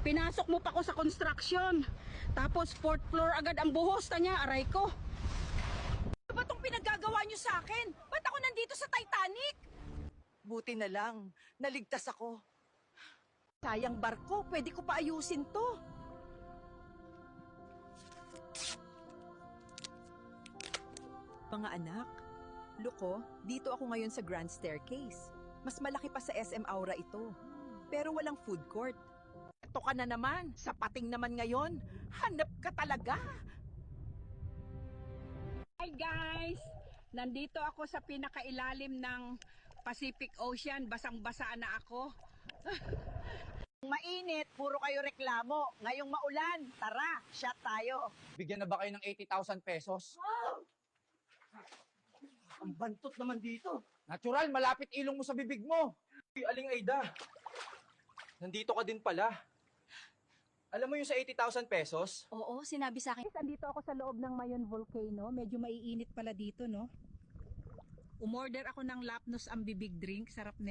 Pinasok mo pa ko sa construction. Tapos 4th floor agad ang buhos ta niya, aray ko. Ano ba itong pinaggagawa niyo sa akin? Ba't ako nandito sa Titanic? Buti na lang, naligtas ako. Sayang barko, pwede ko pa ayusin to. Mga anak, Luko, dito ako ngayon sa Grand Staircase. Mas malaki pa sa SM Aura ito. Pero walang food court. Ito ka na naman, sa pating naman ngayon. Hanap ka talaga. Hi guys! Nandito ako sa pinakailalim ng Pacific Ocean. Basang-basa na ako. Mainit, puro kayo reklamo. Ngayong maulan, tara, shot tayo. Bigyan na ba kayo ng 80,000 pesos? Ang bantot naman dito. Natural, malapit ilong mo sa bibig mo. Uy, Aling Aida, nandito ka din pala. Alam mo yung sa 80,000 pesos? Oo, sinabi sa akin. Nandito ako sa loob ng Mayon Volcano. Medyo maiinit pala dito, no? Umorder ako ng Lapnos ang bibig drink. Sarap na.